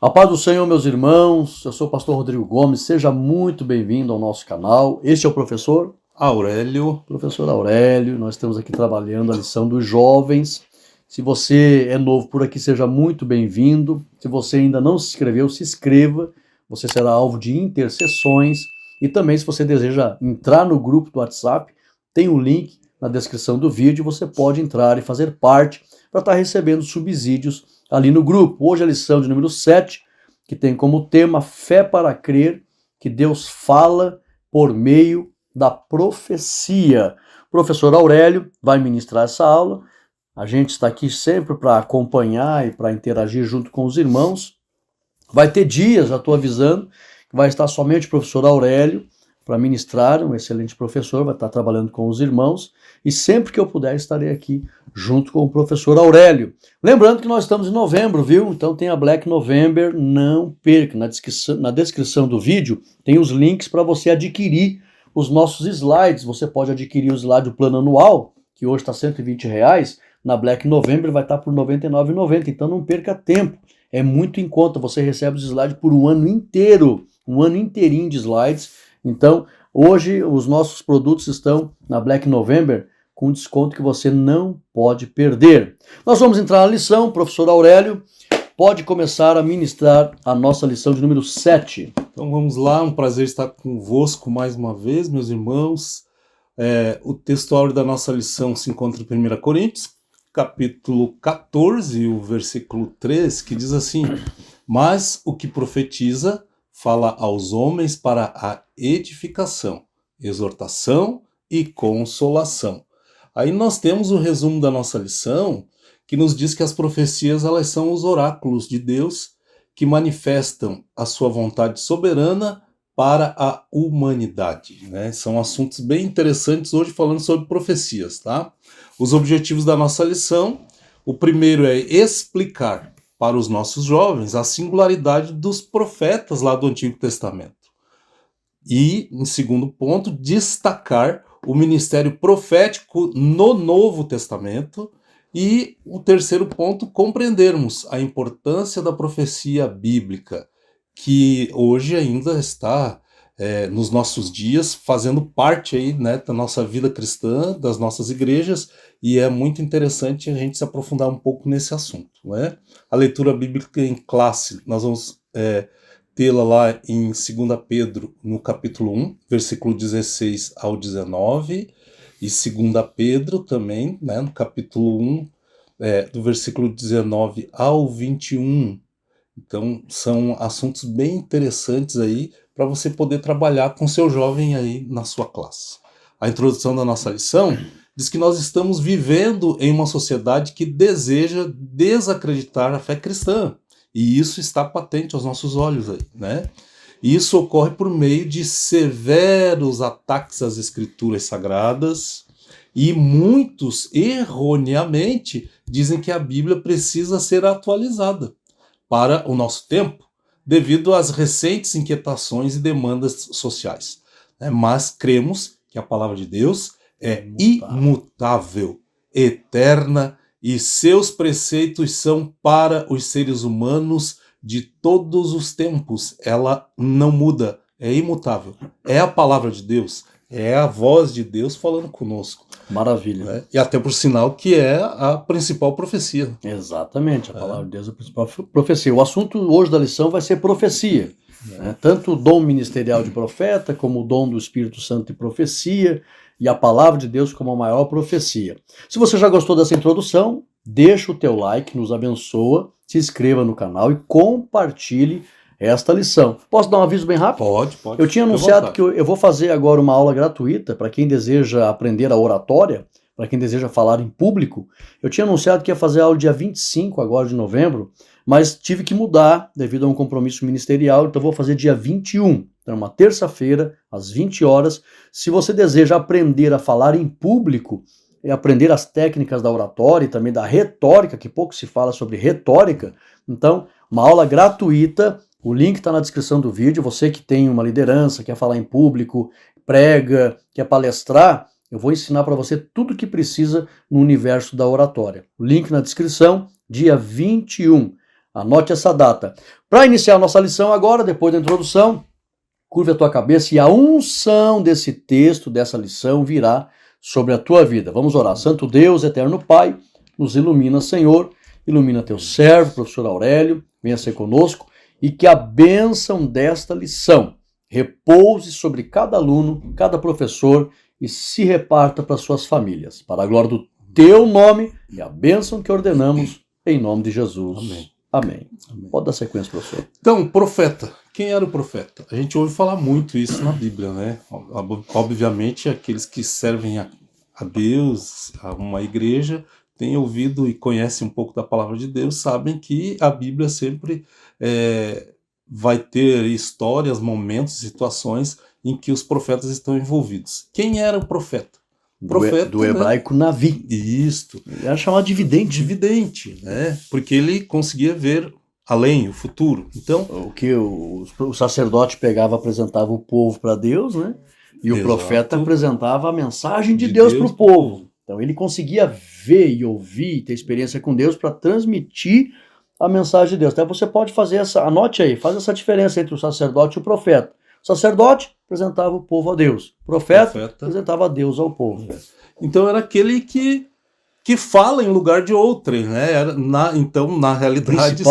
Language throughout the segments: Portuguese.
A paz do Senhor, meus irmãos, eu sou o pastor Rodrigo Gomes, seja muito bem-vindo ao nosso canal. Este é o professor Aurélio. Professor Aurélio, nós estamos aqui trabalhando a lição dos jovens. Se você é novo por aqui, seja muito bem-vindo. Se você ainda não se inscreveu, se inscreva, você será alvo de intercessões. E também, se você deseja entrar no grupo do WhatsApp, tem um link na descrição do vídeo, você pode entrar e fazer parte para estar recebendo subsídios ali no grupo. Hoje a lição de número 7, que tem como tema Fé para Crer, que Deus fala por meio da profecia. O professor Aurélio vai ministrar essa aula. A gente está aqui sempre para acompanhar e para interagir junto com os irmãos. Vai ter dias, já estou avisando, que vai estar somente o professor Aurélio para ministrar, um excelente professor, vai estar trabalhando com os irmãos, e sempre que eu puder estarei aqui junto com o professor Aurélio. Lembrando que nós estamos em novembro, viu? Então tem a Black November, não perca. Na descrição do vídeo tem os links para você adquirir os nossos slides. Você pode adquirir o slide do plano anual, que hoje está R$120, na Black November vai estar por R$99,90, então não perca tempo. É muito em conta, você recebe os slides por um ano inteiro, um ano inteirinho de slides. Então, hoje os nossos produtos estão na Black November com desconto que você não pode perder. Nós vamos entrar na lição, professor Aurélio pode começar a ministrar a nossa lição de número 7. Então vamos lá, um prazer estar convosco mais uma vez, meus irmãos. O texto áureo da nossa lição se encontra em 1 Coríntios, capítulo 14, o versículo 3, que diz assim: mas o que profetiza fala aos homens para a edificação, exortação e consolação. Aí nós temos o resumo da nossa lição, que nos diz que as profecias elas são os oráculos de Deus que manifestam a sua vontade soberana para a humanidade, né? São assuntos bem interessantes hoje falando sobre profecias, tá? Os objetivos da nossa lição, o primeiro é explicar para os nossos jovens a singularidade dos profetas lá do Antigo Testamento. E, em segundo ponto, destacar o ministério profético no Novo Testamento. E o terceiro ponto, compreendermos a importância da profecia bíblica, que hoje ainda está nos nossos dias fazendo parte aí, né, da nossa vida cristã, das nossas igrejas, e é muito interessante a gente se aprofundar um pouco nesse assunto, né? A leitura bíblica em classe, nós vamos tê-la lá em 2 Pedro, no capítulo 1, versículo 16 ao 19, e 2 Pedro também, né, no capítulo 1, do versículo 19 ao 21. Então, são assuntos bem interessantes aí para você poder trabalhar com seu jovem aí na sua classe. A introdução da nossa lição diz que nós estamos vivendo em uma sociedade que deseja desacreditar a fé cristã. E isso está patente aos nossos olhos aí, né? E isso ocorre por meio de severos ataques às escrituras sagradas, e muitos, erroneamente, dizem que a Bíblia precisa ser atualizada para o nosso tempo, devido às recentes inquietações e demandas sociais. Mas cremos que a palavra de Deus é imutável, eterna, e seus preceitos são para os seres humanos de todos os tempos. Ela não muda, é imutável. É a palavra de Deus, é a voz de Deus falando conosco. Maravilha. Né? E até por sinal que é a principal profecia. Exatamente, a palavra de Deus é a principal profecia. O assunto hoje da lição vai ser profecia. Né? Tanto o dom ministerial de profeta, como o dom do Espírito Santo de profecia, e a palavra de Deus como a maior profecia. Se você já gostou dessa introdução, deixa o teu like, nos abençoa, se inscreva no canal e compartilhe esta lição. Posso dar um aviso bem rápido? Pode. Eu tinha anunciado que eu vou fazer agora uma aula gratuita para quem deseja aprender a oratória, para quem deseja falar em público. Eu tinha anunciado que ia fazer a aula dia 25 agora de novembro, mas tive que mudar devido a um compromisso ministerial, então vou fazer dia 21. Então, uma terça-feira, às 20 horas. Se você deseja aprender a falar em público, e aprender as técnicas da oratória e também da retórica, que pouco se fala sobre retórica, então, uma aula gratuita. O link está na descrição do vídeo. Você que tem uma liderança, quer falar em público, prega, quer palestrar, eu vou ensinar para você tudo o que precisa no universo da oratória. O link na descrição, dia 21, Anote essa data. Para iniciar a nossa lição agora, depois da introdução, curva a tua cabeça e a unção desse texto, dessa lição, virá sobre a tua vida. Vamos orar. Santo Deus, eterno Pai, nos ilumina, Senhor, ilumina teu servo, professor Aurélio, venha ser conosco e que a bênção desta lição repouse sobre cada aluno, cada professor e se reparta para suas famílias. Para a glória do teu nome e a bênção que ordenamos em nome de Jesus. Amém. Amém. Amém. Pode dar sequência, professor. Então, profeta. Quem era o profeta? A gente ouve falar muito isso na Bíblia, né? Obviamente, aqueles que servem a Deus, a uma igreja, têm ouvido e conhecem um pouco da palavra de Deus, sabem que a Bíblia sempre vai ter histórias, momentos, situações em que os profetas estão envolvidos. Quem era o profeta? Profeta, do hebraico, né? Navi. Isto. Ele era chamado de vidente. Vidente, né? Porque ele conseguia ver além, o futuro. Então, o que o sacerdote pegava, apresentava o povo para Deus, né? E o profeta apresentava a mensagem de Deus para o povo. Então ele conseguia ver e ouvir, ter experiência com Deus para transmitir a mensagem de Deus. Então você pode fazer anote aí, faz essa diferença entre o sacerdote e o profeta. O sacerdote apresentava o povo a Deus. O profeta apresentava a Deus ao povo. Então era aquele que fala em lugar de outrem, né? Então, na realidade,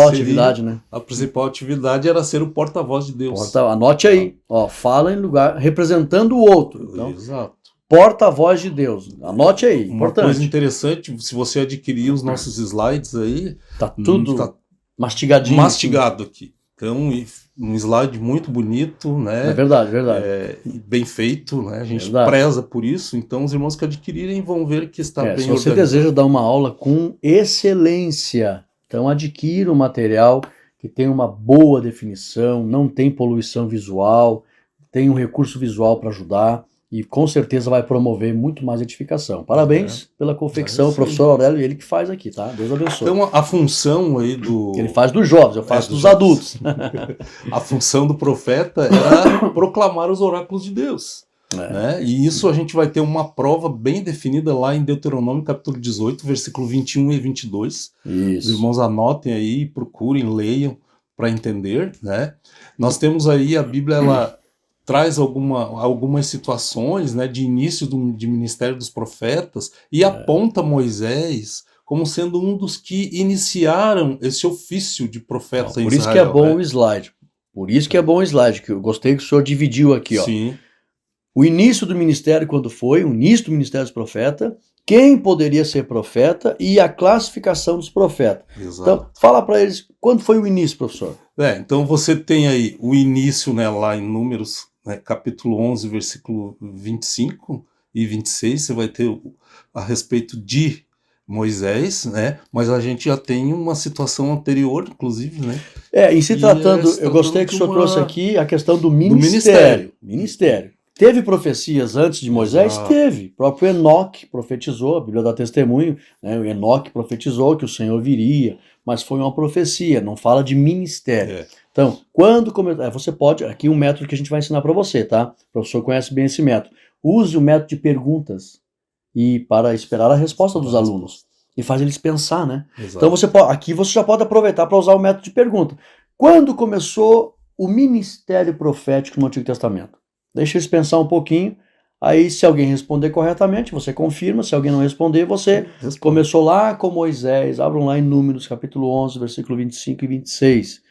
a principal atividade era ser o porta-voz de Deus. Anote aí, fala em lugar, representando o outro. Então, exato. Porta-voz de Deus. Anote aí, importante. Uma coisa interessante, se você adquirir os nossos slides aí... Tá tudo mastigadinho. Mastigado aqui. Então, um slide muito bonito, né? É verdade. Bem feito, né? A gente preza por isso. Então, os irmãos que adquirirem vão ver que está bem organizado. Se você deseja dar uma aula com excelência, então adquira um material que tem uma boa definição, não tem poluição visual, tem um recurso visual para ajudar e com certeza vai promover muito mais edificação. Parabéns pela confecção, o professor Aurélio, ele que faz aqui, tá? Deus abençoe. Então a função aí do... Ele faz dos jovens, eu faço dos adultos. A função do profeta era proclamar os oráculos de Deus. Né? E isso a gente vai ter uma prova bem definida lá em Deuteronômio capítulo 18, versículo 21 e 22. Isso. Os irmãos anotem aí, procurem, leiam para entender. Né? Nós temos aí a Bíblia, ela traz algumas situações, né, de início de ministério dos profetas e aponta Moisés como sendo um dos que iniciaram esse ofício de profeta em Israel. Por isso que é bom o slide. Por isso que é bom o slide, que eu gostei que o senhor dividiu aqui. Sim. O início do ministério, quando foi, o início do ministério dos profetas, quem poderia ser profeta e a classificação dos profetas. Exato. Então, fala para eles, quando foi o início, professor? Então você tem aí o início, né, lá em Números, né, capítulo 11, versículo 25 e 26, você vai ter a respeito de Moisés, né? Mas a gente já tem uma situação anterior, inclusive, né? Em se tratando, eu gostei que o senhor trouxe aqui a questão do ministério. Ministério. Teve profecias antes de Moisés? Teve. O próprio Enoque profetizou, a Bíblia dá testemunho, né? O Enoque profetizou que o Senhor viria, mas foi uma profecia, não fala de ministério. Então, quando começar, você pode, aqui um método que a gente vai ensinar para você, tá? O professor conhece bem esse método. Use o método de perguntas e para esperar a resposta dos alunos e faz eles pensar, né? Exato. Então aqui você já pode aproveitar para usar o método de pergunta. Quando começou o ministério profético no Antigo Testamento? Deixa eles pensar um pouquinho. Aí, se alguém responder corretamente, você confirma. Se alguém não responder, você começou lá com Moisés. Abram lá em Números, capítulo 11, versículo 25 e 26.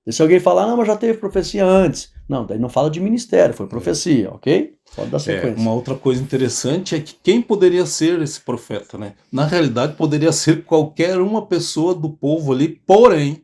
E se alguém falar, não, mas já teve profecia antes. Não, daí não fala de ministério, foi profecia, ok? Pode dar sequência. Uma outra coisa interessante é que quem poderia ser esse profeta, né? Na realidade, poderia ser qualquer uma pessoa do povo ali, porém,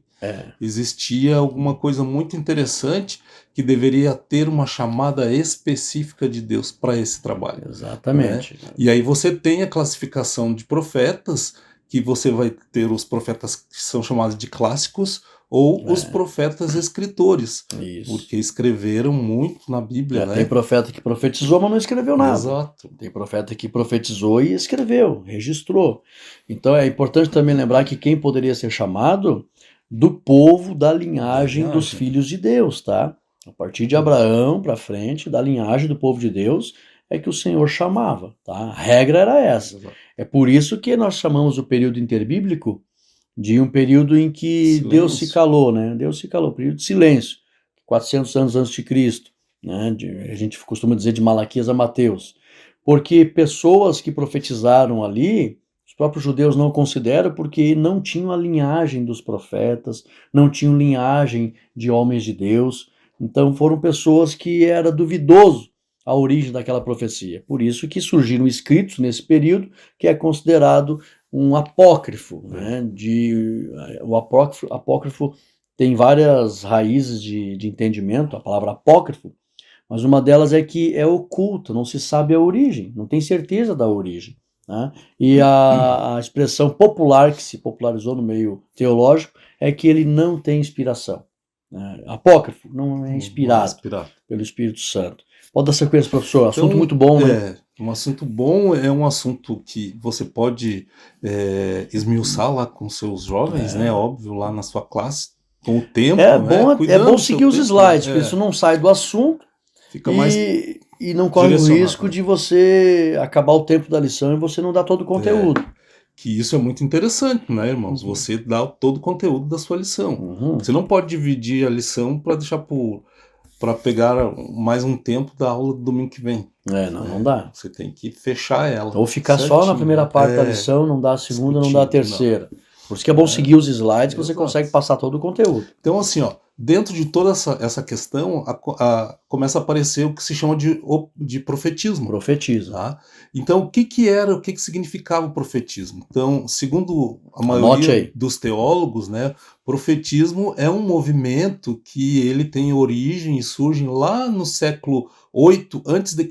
existia alguma coisa muito interessante que deveria ter uma chamada específica de Deus para esse trabalho. Exatamente. Né? E aí você tem a classificação de profetas, que você vai ter os profetas que são chamados de clássicos, ou os profetas escritores, porque escreveram muito na Bíblia. Né? Tem profeta que profetizou, mas não escreveu nada. Exato. Tem profeta que profetizou e escreveu, registrou. Então é importante também lembrar que quem poderia ser chamado do povo da linhagem dos filhos de Deus, tá? A partir de Abraão para frente, da linhagem do povo de Deus, é que o Senhor chamava, tá? A regra era essa. É por isso que nós chamamos o período interbíblico de um período em que Silêncio. Deus se calou, né? Deus se calou, período de silêncio, 400 anos antes de Cristo, né? A gente costuma dizer de Malaquias a Mateus, porque pessoas que profetizaram ali, os próprios judeus não consideram porque não tinham a linhagem dos profetas, não tinham linhagem de homens de Deus, então foram pessoas que era duvidoso a origem daquela profecia. Por isso que surgiram escritos nesse período que é considerado um apócrifo, né? O apócrifo tem várias raízes de entendimento, a palavra apócrifo, mas uma delas é que é oculta, não se sabe a origem, não tem certeza da origem. Né? E a expressão popular que se popularizou no meio teológico é que ele não tem inspiração. Né? Apócrifo não é inspirado pelo Espírito Santo. Pode dar sequência, professor, assunto Então, muito bom, né? Um assunto bom, é um assunto que você pode esmiuçar lá com seus jovens, né? Óbvio, lá na sua classe, com o tempo, É né? bom, Cuidando do seu seguir os tempo, slides, porque isso não sai do assunto fica mais e não corre o direcionado, risco né? de você acabar o tempo da lição e você não dar todo o conteúdo. Que isso é muito interessante, né, irmãos? Você dá todo o conteúdo da sua lição. Uhum. Você não pode dividir a lição para deixar para pegar mais um tempo da aula do domingo que vem. Não dá. Você tem que fechar ela. Ou ficar certinho. só na primeira parte da lição, não dá a segunda, não dá a terceira. Por isso que é bom seguir os slides, que você consegue passar todo o conteúdo. Então, assim, dentro de toda essa questão, começa a aparecer o que se chama de profetismo. Profetismo. Tá? Então, o que significava o profetismo? Então, segundo a maioria dos teólogos, né, profetismo é um movimento que ele tem origem e surge lá no século 8 a.C.,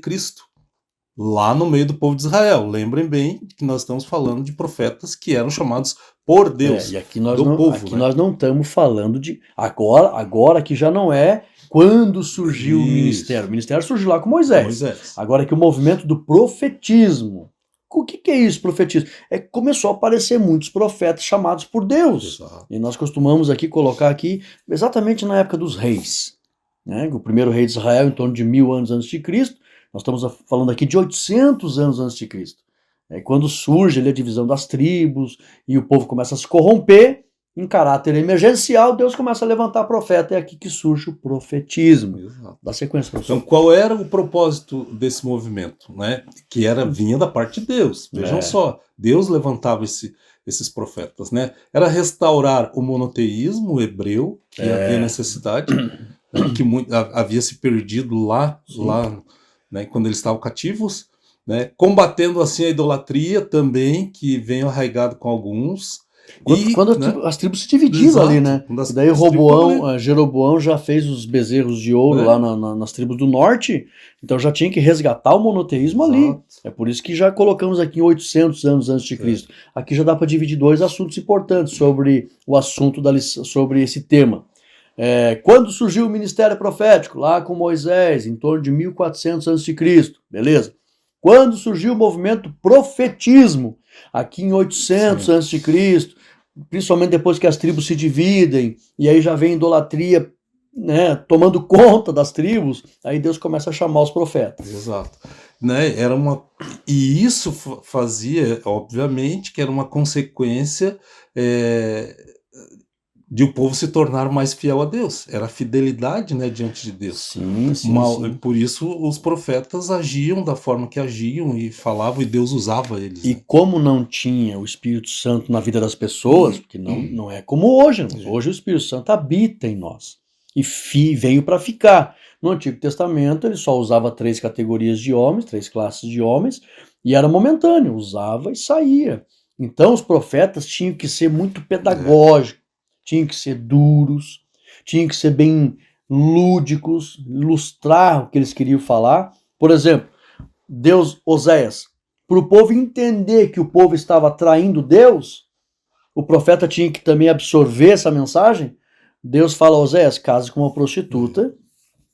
lá no meio do povo de Israel. Lembrem bem que nós estamos falando de profetas que eram chamados por Deus, e aqui nós do não, povo. Aqui né? nós não estamos falando de... Agora que já não é quando surgiu o ministério. O ministério surgiu lá com Moisés. Agora que o movimento do profetismo... O que é isso, profetismo? É que começou a aparecer muitos profetas chamados por Deus. Exato. E nós costumamos colocar aqui exatamente na época dos reis. Né? O primeiro rei de Israel, em torno de 1000 anos antes de Cristo. Nós estamos falando aqui de 800 anos antes de Cristo. Quando surge ali a divisão das tribos e o povo começa a se corromper, em caráter emergencial, Deus começa a levantar profeta. É aqui que surge o profetismo. Exato. Dá sequência, professor. Então, qual era o propósito desse movimento? Né? Que vinha da parte de Deus. Vejam só, Deus levantava esses profetas. Né? Era restaurar o monoteísmo hebreu, que havia necessidade, que havia se perdido lá né, quando eles estavam cativos, né, combatendo assim a idolatria também, que veio arraigado com alguns. Quando as tribos se dividiram ali, né? E daí Jeroboão já fez os bezerros de ouro lá nas tribos do norte, então já tinha que resgatar o monoteísmo ali. É por isso que já colocamos aqui 800 anos antes de Cristo. Aqui já dá para dividir dois assuntos importantes sobre o assunto sobre esse tema. Quando surgiu o ministério profético? Lá com Moisés, em torno de 1400 a.C., beleza? Quando surgiu o movimento profetismo? Aqui em 800 a.C., principalmente depois que as tribos se dividem, e aí já vem idolatria, né, tomando conta das tribos, aí Deus começa a chamar os profetas. Exato. Né, e isso fazia, obviamente, que era uma consequência de o povo se tornar mais fiel a Deus. Era a fidelidade, né, diante de Deus. Sim. Por isso os profetas agiam da forma que agiam e falavam, e Deus usava eles. E como não tinha o Espírito Santo na vida das pessoas, porque não é como hoje. Hoje o Espírito Santo habita em nós. E veio para ficar. No Antigo Testamento ele só usava 3 categorias de homens, 3 classes de homens, e era momentâneo, usava e saía. Então os profetas tinham que ser muito pedagógicos, tinham que ser duros, tinham que ser bem lúdicos, ilustrar o que eles queriam falar. Por exemplo, Oséias, para o povo entender que o povo estava traindo Deus, o profeta tinha que também absorver essa mensagem. Deus fala a Oséias, case com uma prostituta,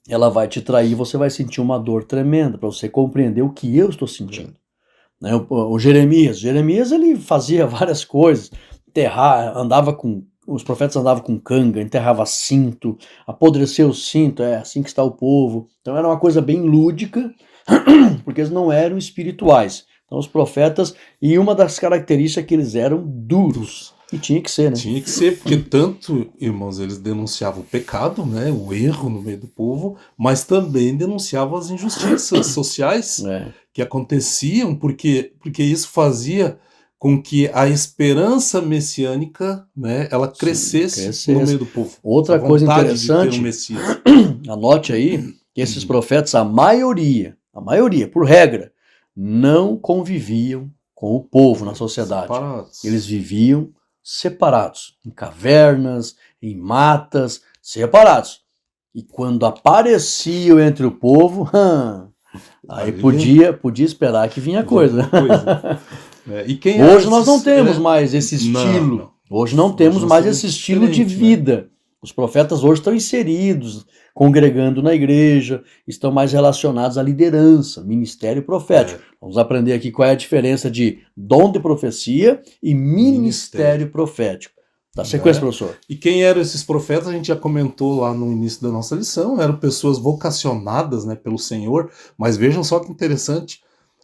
ela vai te trair, você vai sentir uma dor tremenda, para você compreender o que eu estou sentindo. Né? O Jeremias ele fazia várias coisas, os profetas andavam com canga, enterrava cinto, apodreceu o cinto, assim que está o povo. Então era uma coisa bem lúdica, porque eles não eram espirituais. Então os profetas, e uma das características é que eles eram duros. E tinha que ser, né? Tinha que ser, porque tanto, irmãos, eles denunciavam o pecado, né, o erro no meio do povo, mas também denunciavam as injustiças sociais que aconteciam, porque isso fazia com que a esperança messiânica, né, ela crescesse no meio do povo. Outra coisa interessante, de ter um Messias. Anote aí que esses profetas, a maioria, por regra, não conviviam com o povo na sociedade. Separados. Eles viviam separados, em cavernas, em matas, separados. E quando apareciam entre o povo, aí podia esperar que vinha coisa. E quem Hoje nós não temos mais esse estilo. Não. Hoje não temos mais esse estilo de vida. Né? Os profetas hoje estão inseridos, congregando na igreja, estão mais relacionados à liderança, ministério profético. Vamos aprender aqui qual é a diferença de dom de profecia e ministério profético. Dá sequência, professor. E quem eram esses profetas, a gente já comentou lá no início da nossa lição, eram pessoas vocacionadas, né, pelo Senhor, mas vejam só que interessante,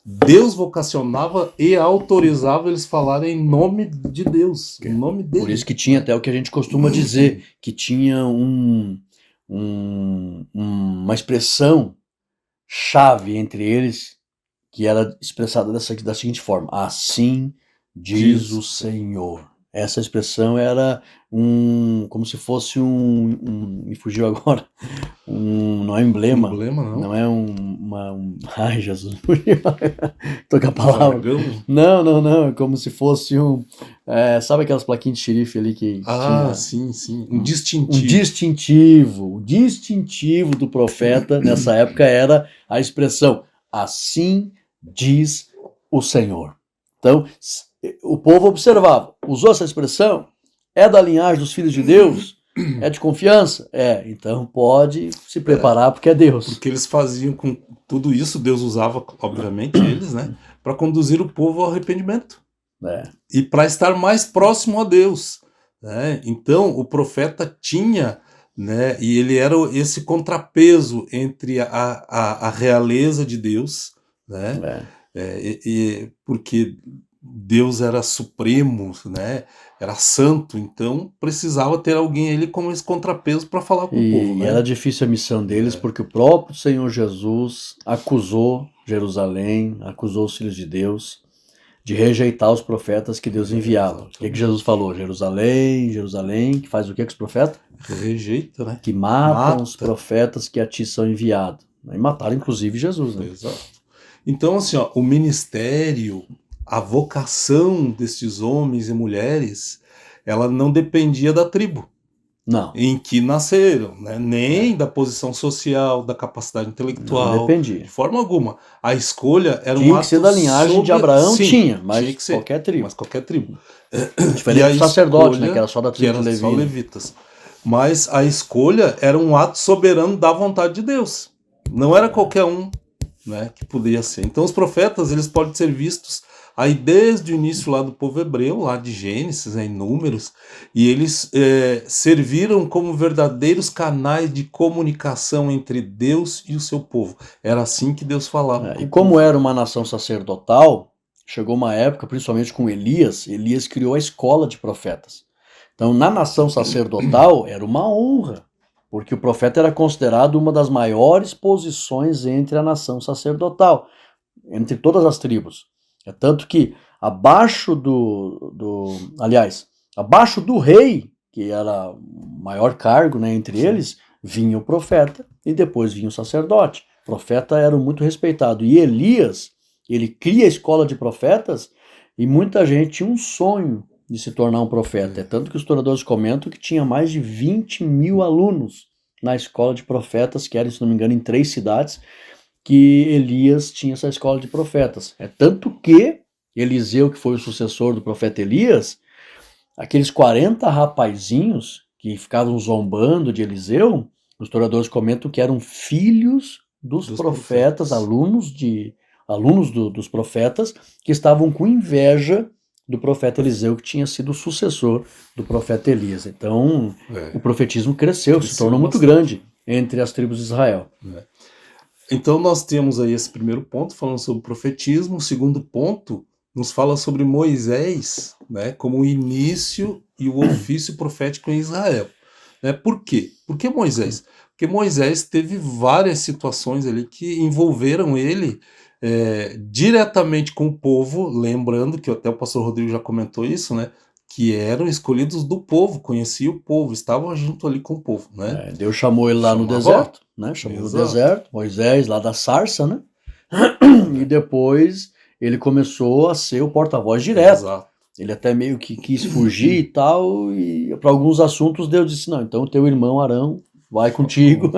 Deus vocacionava e autorizava eles falarem em nome de Deus, em nome dele. Por isso que tinha até o que a gente costuma dizer, que tinha uma expressão chave entre eles, que era expressada da seguinte forma: assim diz o Senhor. Essa expressão era como se fosse me fugiu agora, não é emblema. Não é ai, Jesus, tô com a palavra. Não, é como se fosse sabe aquelas plaquinhas de xerife ali que tinha? Sim, um distintivo. O distintivo do profeta nessa época era a expressão, assim diz o Senhor. Então, o povo observava, usou essa expressão, é da linhagem dos filhos de Deus, é de confiança? Então pode se preparar porque é Deus. Porque eles faziam com tudo isso, Deus usava, obviamente, eles, né, para conduzir o povo ao arrependimento. E para estar mais próximo a Deus. Né? Então, o profeta tinha, né, e ele era esse contrapeso entre a realeza de Deus, né, porque Deus era supremo, né? Era santo, então precisava ter alguém ali como esse contrapeso para falar com o povo. Né? E era difícil a missão deles, porque o próprio Senhor Jesus acusou Jerusalém, acusou os filhos de Deus de rejeitar os profetas que Deus enviava. O que Jesus falou? Jerusalém, que faz o que com os profetas? Rejeita, né? Que matam os profetas que a ti são enviados. E mataram inclusive Jesus. Né? Exato. Então, assim, o ministério, a vocação desses homens e mulheres, ela não dependia da tribo em que nasceram, né? Nem da posição social, da capacidade intelectual. Não dependia. De forma alguma. A escolha era tinha um ato... Tinha que ser da linhagem de Abraão, tinha, mas qualquer tribo. Mas qualquer tribo. Diferente do sacerdote, né? Que era só da tribo de Levi. Só levitas. Mas a escolha era um ato soberano da vontade de Deus. Não era qualquer um, né, que podia ser. Então os profetas, eles podem ser vistos aí desde o início lá do povo hebreu, lá de Gênesis, em Números, e eles serviram como verdadeiros canais de comunicação entre Deus e o seu povo. Era assim que Deus falava. E como era uma nação sacerdotal, chegou uma época, principalmente com Elias criou a escola de profetas. Então, na nação sacerdotal, era uma honra, porque o profeta era considerado uma das maiores posições entre a nação sacerdotal, entre todas as tribos. É tanto que abaixo abaixo do rei, que era o maior cargo, né, entre eles, vinha o profeta e depois vinha o sacerdote. O profeta era muito respeitado. E Elias, ele cria a escola de profetas e muita gente tinha um sonho de se tornar um profeta. É tanto que os historiadores comentam que tinha mais de 20 mil alunos na escola de profetas, que era, se não me engano, em 3 cidades, que Elias tinha essa escola de profetas. É tanto que Eliseu, que foi o sucessor do profeta Elias, aqueles 40 rapazinhos que ficavam zombando de Eliseu, os historiadores comentam que eram filhos dos profetas, alunos dos profetas, que estavam com inveja do profeta Eliseu, que tinha sido o sucessor do profeta Elias. Então, o profetismo cresceu, se tornou muito grande entre as tribos de Israel. Então nós temos aí esse primeiro ponto, falando sobre o profetismo. O segundo ponto, nos fala sobre Moisés, né, como o início e o ofício profético em Israel. Né? Por quê? Por que Moisés? Porque Moisés teve várias situações ali que envolveram ele diretamente com o povo, lembrando que até o pastor Rodrigo já comentou isso, né? Que eram escolhidos do povo, conhecia o povo, estavam junto ali com o povo, né? Deus chamou ele lá no deserto, né? Chamou no deserto, Moisés lá da sarça, né? E depois ele começou a ser o porta-voz direto. Exato. Ele até meio que quis fugir e tal, e para alguns assuntos Deus disse, não, então o teu irmão Arão vai contigo.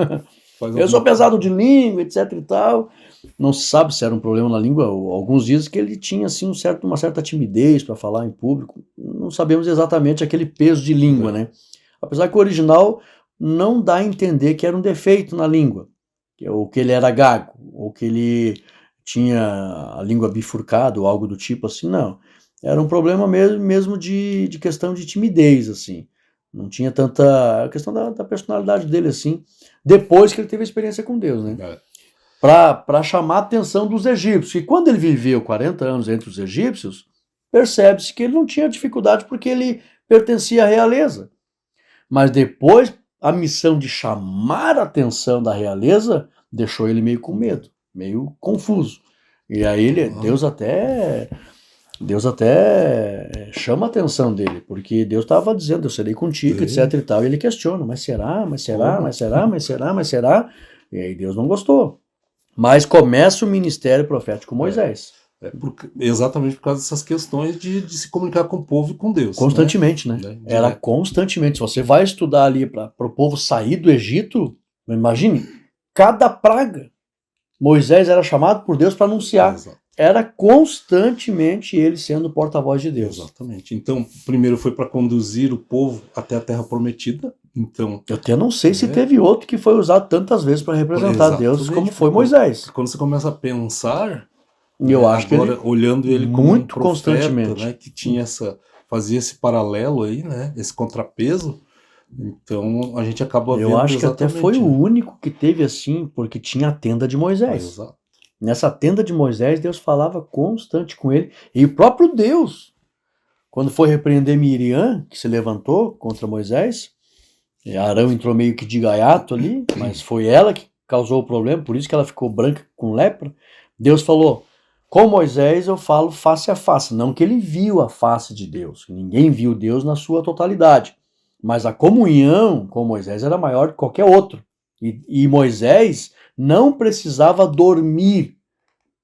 Eu sou pesado de língua, etc e tal. Não se sabe se era um problema na língua. Alguns dizem que ele tinha assim, uma certa timidez para falar em público. Não sabemos exatamente aquele peso de língua, né? Apesar que o original não dá a entender que era um defeito na língua, ou que ele era gago, ou que ele tinha a língua bifurcada, ou algo do tipo assim, não. Era um problema mesmo de questão de timidez, assim. Não tinha tanta... A questão da personalidade dele, assim, depois que ele teve a experiência com Deus, né? Para chamar a atenção dos egípcios. E quando ele viveu 40 anos entre os egípcios, percebe-se que ele não tinha dificuldade porque ele pertencia à realeza. Mas depois, a missão de chamar a atenção da realeza deixou ele meio com medo, meio confuso. E aí Deus até chama a atenção dele, porque Deus estava dizendo, eu serei contigo, etc e tal, e ele questiona, mas será? E aí Deus não gostou. Mas começa o ministério profético Moisés. Exatamente por causa dessas questões de se comunicar com o povo e com Deus. Constantemente, né? Era constantemente. Se você vai estudar ali para o povo sair do Egito, imagine, cada praga, Moisés era chamado por Deus para anunciar. Exato. Era constantemente ele sendo porta-voz de Deus. Exatamente. Então, primeiro foi para conduzir o povo até a Terra Prometida. Então, eu até não sei se teve outro que foi usado tantas vezes para representar Deus como foi Moisés. Quando você começa a pensar, eu acho agora, que ele, olhando ele como muito um profeta, constantemente, né, que tinha fazia esse paralelo aí, né, esse contrapeso. Então a gente acaba vendo. Eu acho que até foi o único que teve assim, porque tinha a tenda de Moisés. Exato. Nessa tenda de Moisés, Deus falava constante com ele. E o próprio Deus, quando foi repreender Miriam, que se levantou contra Moisés, Arão entrou meio que de gaiato ali, mas foi ela que causou o problema, por isso que ela ficou branca com lepra. Deus falou, com Moisés eu falo face a face. Não que ele viu a face de Deus, ninguém viu Deus na sua totalidade. Mas a comunhão com Moisés era maior que qualquer outro. E Moisés não precisava dormir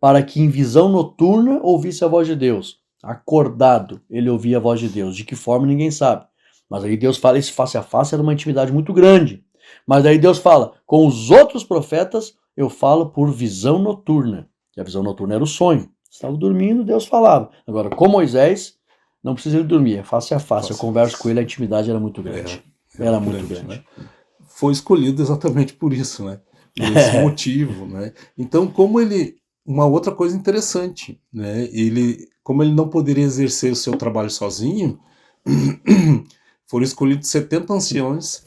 para que em visão noturna ouvisse a voz de Deus. Acordado, ele ouvia a voz de Deus. De que forma, ninguém sabe. Mas aí Deus fala, esse face a face era uma intimidade muito grande. Mas aí Deus fala, com os outros profetas, eu falo por visão noturna. E a visão noturna era o sonho. Estava dormindo, Deus falava. Agora, com Moisés, não precisa ele dormir, é face a face. Eu converso com ele, a intimidade era muito grande. Era muito grande. Né? Foi escolhido exatamente por isso, né? Por esse motivo, né? Então, uma outra coisa interessante, né? Como ele não poderia exercer o seu trabalho sozinho, foram escolhidos 70 anciões,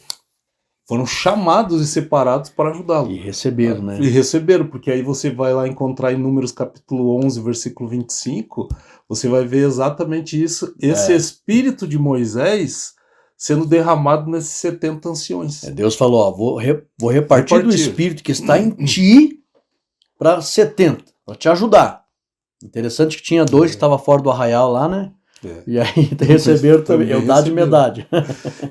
foram chamados e separados para ajudá-lo. E receberam, né? E receberam, porque aí você vai lá encontrar em Números capítulo 11, versículo 25, você vai ver exatamente isso, esse espírito de Moisés sendo derramado nesses 70 anciões. Deus falou, ó, vou repartir do espírito que está em ti para 70, para te ajudar. Interessante que tinha 2 que estavam fora do arraial lá, né? E aí receberam também, eudade e medade.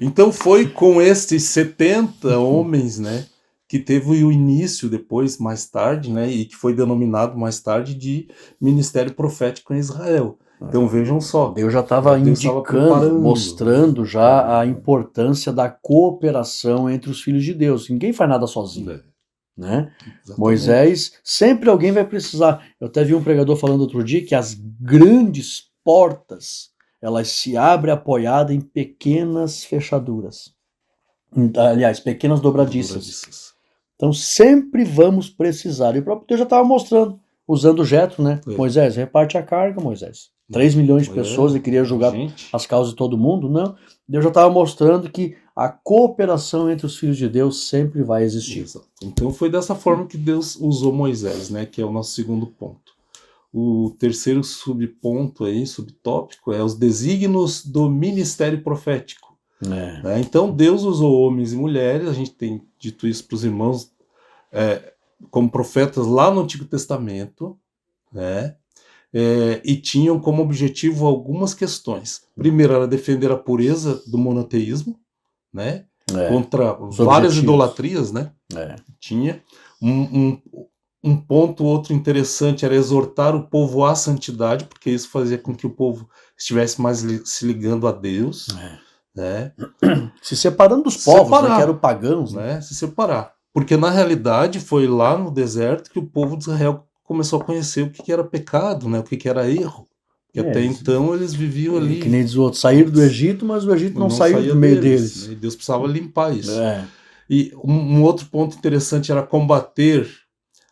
Então foi com estes 70 homens, né, que teve o início depois, mais tarde, né, e que foi denominado mais tarde de ministério profético em Israel. Então vejam só. Deus já estava indicando, mostrando já a importância da cooperação entre os filhos de Deus. Ninguém faz nada sozinho. Né? Moisés, sempre alguém vai precisar. Eu até vi um pregador falando outro dia que as grandes portas, elas se abrem apoiadas em pequenas fechaduras. Aliás, pequenas dobradiças. Então sempre vamos precisar. E o próprio Deus já estava mostrando, usando o Jetro, né? Moisés, reparte a carga, Moisés. 3 milhões de pessoas e queria julgar as causas de todo mundo. Não. Deus já estava mostrando que a cooperação entre os filhos de Deus sempre vai existir. Exato. Então foi dessa forma que Deus usou Moisés, né? Que é o nosso segundo ponto. o terceiro subponto aí, subtópico, é os desígnios do ministério profético. Né? Então Deus usou homens e mulheres, a gente tem dito isso para os irmãos, como profetas lá no Antigo Testamento, né? E tinham como objetivo algumas questões. Primeiro era defender a pureza do monoteísmo, né? Contra várias idolatrias, né? Tinha um ponto outro interessante, era exortar o povo à santidade, porque isso fazia com que o povo estivesse mais se ligando a Deus, né? Se separando dos povos, né, que eram pagãos, né? Se separar, porque na realidade foi lá no deserto que o povo de Israel começou a conhecer o que era pecado, né? O que era erro. Que até então eles viviam ali. Que nem diz o outro, saíram do Egito, mas o Egito não saiu do meio deles. Né? E Deus precisava limpar isso. E um outro ponto interessante era combater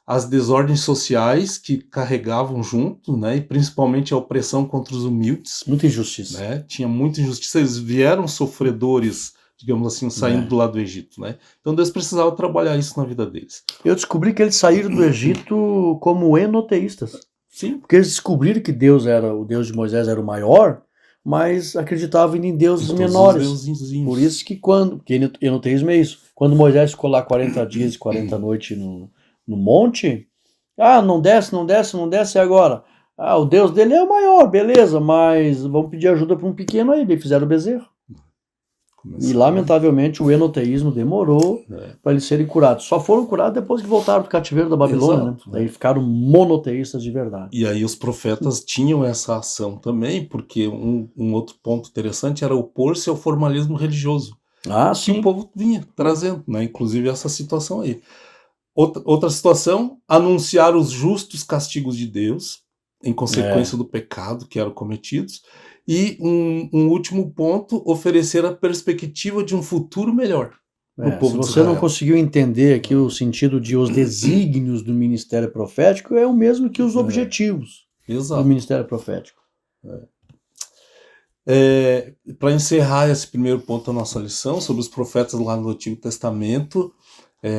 as desordens sociais que carregavam junto, né? E principalmente a opressão contra os humildes. Muita injustiça. Né? Tinha muita injustiça, eles vieram sofredores, digamos assim, saindo do lado do Egito, né? Então Deus precisava trabalhar isso na vida deles. Eu descobri que eles saíram do Egito como enoteístas. Sim. Porque eles descobriram que Deus era, o Deus de Moisés era o maior, mas acreditavam em deuses menores. Por isso que porque enoteísmo é isso. Quando Moisés ficou lá 40 dias e 40 noites no monte, não desce agora. O Deus dele é o maior, beleza, mas vamos pedir ajuda para um pequeno aí. Daí fizeram o bezerro. E lamentavelmente o enoteísmo demorou para eles serem curados. Só foram curados depois que voltaram do cativeiro da Babilônia. Exato, né? Daí ficaram monoteístas de verdade. E aí os profetas tinham essa ação também, porque um outro ponto interessante era opor-se ao formalismo religioso. Sim. Que o povo vinha trazendo, né? Inclusive essa situação aí. Outra situação, anunciar os justos castigos de Deus em consequência do pecado que eram cometidos. E um último ponto, oferecer a perspectiva de um futuro melhor. Se você não conseguiu entender aqui o sentido de os desígnios do ministério profético, é o mesmo que os objetivos do ministério profético. Para encerrar esse primeiro ponto da nossa lição sobre os profetas lá no Antigo Testamento,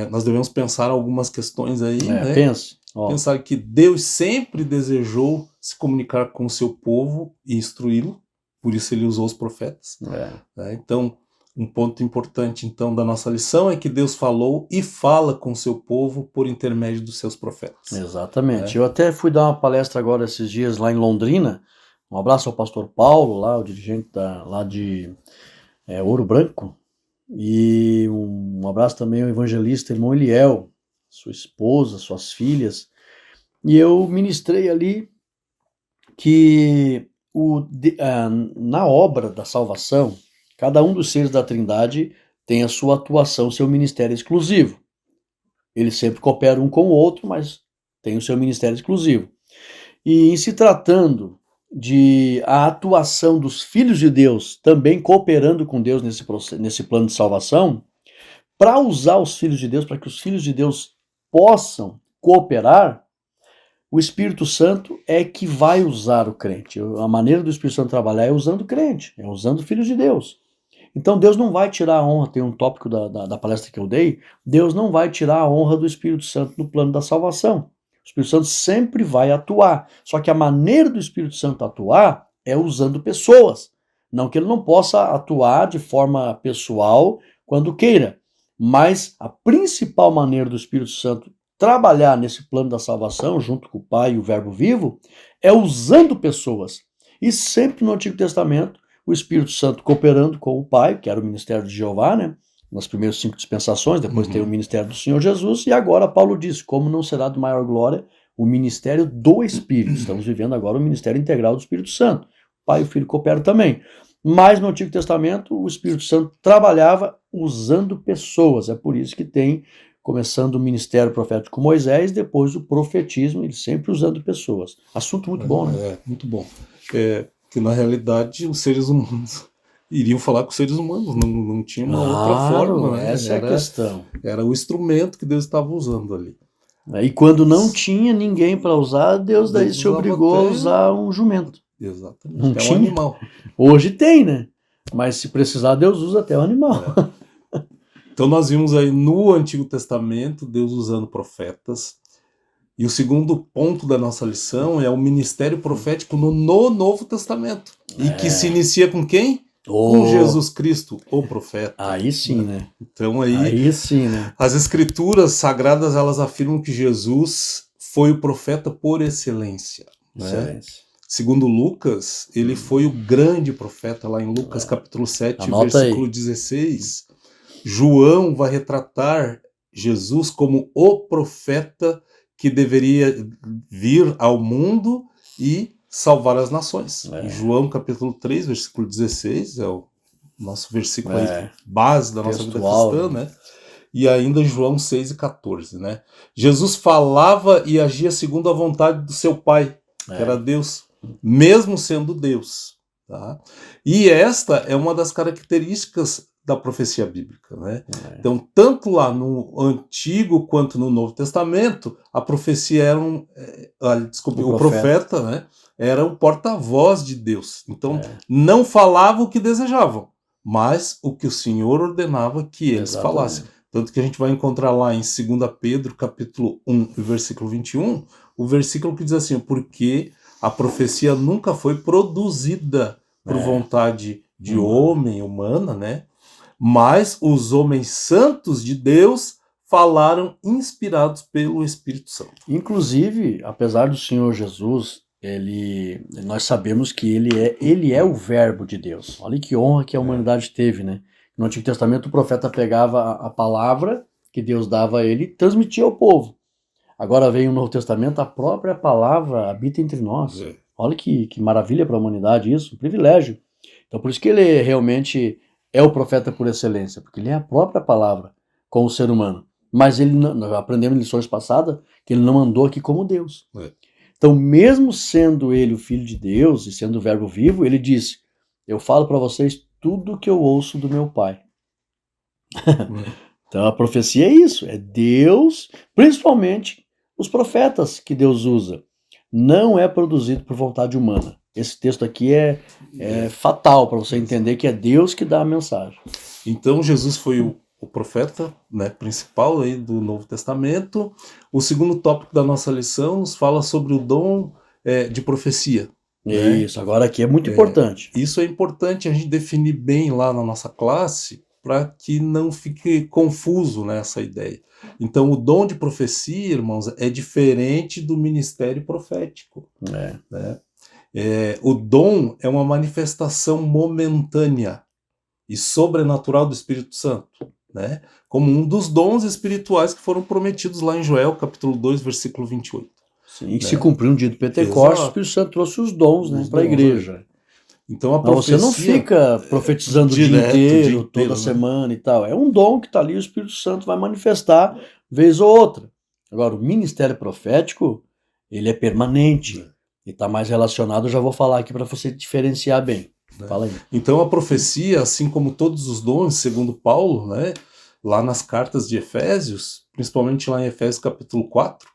nós devemos pensar algumas questões aí. Pense. Pensar que Deus sempre desejou se comunicar com o seu povo e instruí-lo, por isso ele usou os profetas. Então, um ponto importante então da nossa lição é que Deus falou e fala com o seu povo por intermédio dos seus profetas. Exatamente. Eu até fui dar uma palestra agora esses dias lá em Londrina. Um abraço ao pastor Paulo, lá, o dirigente lá de Ouro Branco. E um abraço também ao evangelista irmão Eliel, sua esposa, suas filhas. E eu ministrei ali que na obra da salvação, cada um dos seres da Trindade tem a sua atuação, seu ministério exclusivo. Eles sempre cooperam um com o outro, mas tem o seu ministério exclusivo. E em se tratando de a atuação dos filhos de Deus também cooperando com Deus nesse plano de salvação, para usar os filhos de Deus, para que os filhos de Deus possam cooperar, o Espírito Santo é que vai usar o crente. A maneira do Espírito Santo trabalhar é usando o crente, é usando filhos de Deus. Então Deus não vai tirar a honra, tem um tópico da palestra que eu dei, Deus não vai tirar a honra do Espírito Santo no plano da salvação. O Espírito Santo sempre vai atuar, só que a maneira do Espírito Santo atuar é usando pessoas. Não que ele não possa atuar de forma pessoal quando queira, mas a principal maneira do Espírito Santo trabalhar nesse plano da salvação, junto com o Pai e o Verbo vivo, é usando pessoas. E sempre no Antigo Testamento, o Espírito Santo cooperando com o Pai, que era o ministério de Jeová, né? Nas primeiras 5 dispensações, depois tem o ministério do Senhor Jesus, e agora Paulo diz, como não será de maior glória o ministério do Espírito. Estamos vivendo agora o ministério integral do Espírito Santo. O Pai e o Filho cooperam também. Mas no Antigo Testamento, o Espírito Santo trabalhava usando pessoas. É por isso que tem, começando o ministério profético com Moisés, depois o profetismo, ele sempre usando pessoas. Assunto muito bom, né? Muito bom. Que na realidade os seres humanos iriam falar com os seres humanos, não tinha uma outra forma. Né? Essa é a questão. Era o instrumento que Deus estava usando ali. E quando não tinha ninguém para usar, Deus daí se obrigou a usar um jumento. Exatamente. Não até tinha. Um animal. Hoje tem, né? Mas se precisar, Deus usa até o animal. Então nós vimos aí no Antigo Testamento Deus usando profetas. E o segundo ponto da nossa lição é o ministério profético no Novo Testamento. E que se inicia com quem? Com Jesus Cristo, o profeta. Aí sim, né? Então Aí sim, né? as escrituras sagradas, elas afirmam que Jesus foi o profeta por excelência. Excelência. Segundo Lucas, ele foi o grande profeta, lá em Lucas capítulo 7, Anota versículo aí. 16. João vai retratar Jesus como o profeta que deveria vir ao mundo e salvar as nações. Em João capítulo 3, versículo 16, é o nosso versículo aí, base da nossa vida cristã, né? E ainda João 6 e 14, né? Jesus falava e agia segundo a vontade do seu Pai, que era Deus, mesmo sendo Deus. Tá? E esta é uma das características da profecia bíblica, né? Então, tanto lá no Antigo quanto no Novo Testamento, a profecia era o profeta, né? Era o porta-voz de Deus. Então, não falava o que desejavam, mas o que o Senhor ordenava que eles falassem. Tanto que a gente vai encontrar lá em 2 Pedro, capítulo 1, versículo 21, o versículo que diz assim, porque a profecia nunca foi produzida por vontade de homem, humana, né? Mas os homens santos de Deus falaram inspirados pelo Espírito Santo. Inclusive, apesar do Senhor Jesus, nós sabemos que ele é o verbo de Deus. Olha que honra que a humanidade teve, né? No Antigo Testamento, o profeta pegava a palavra que Deus dava a ele e transmitia ao povo. Agora vem o Novo Testamento, a própria palavra habita entre nós. Olha que maravilha para a humanidade isso, um privilégio. Então por isso que ele realmente é o profeta por excelência, porque ele é a própria palavra com o ser humano. Mas nós aprendemos em lições passadas que ele não andou aqui como Deus. Então mesmo sendo ele o Filho de Deus e sendo o verbo vivo, ele disse, eu falo para vocês tudo que eu ouço do meu Pai. Então a profecia é isso, é Deus, principalmente os profetas que Deus usa. Não é produzido por vontade humana. Esse texto aqui é fatal para você entender que é Deus que dá a mensagem. Então Jesus foi o profeta, né, principal aí do Novo Testamento. O segundo tópico da nossa lição nos fala sobre o dom de profecia. Isso, agora aqui é muito importante. Isso é importante a gente definir bem lá na nossa classe para que não fique confuso nessa ideia. Então, o dom de profecia, irmãos, é diferente do ministério profético. Né? O dom é uma manifestação momentânea e sobrenatural do Espírito Santo, né? Como um dos dons espirituais que foram prometidos lá em Joel, capítulo 2, versículo 28. Sim, que se cumpriu um dia do Pentecostes, o Espírito Santo trouxe os dons, né, para a igreja. Então a profecia, você não fica profetizando o dia inteiro, toda semana e tal. É um dom que está ali, o Espírito Santo vai manifestar vez ou outra. Agora, o ministério profético, ele é permanente e está mais relacionado, eu já vou falar aqui para você diferenciar bem. Fala aí. Então a profecia, assim como todos os dons, segundo Paulo, né, lá nas cartas de Efésios, principalmente lá em Efésios capítulo 4,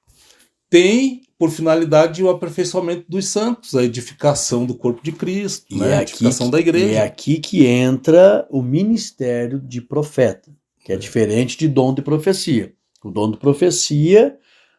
tem por finalidade o aperfeiçoamento dos santos, a edificação do corpo de Cristo, né? A edificação da igreja. E é aqui que entra o ministério de profeta, que é diferente de dom de profecia. O dom de profecia,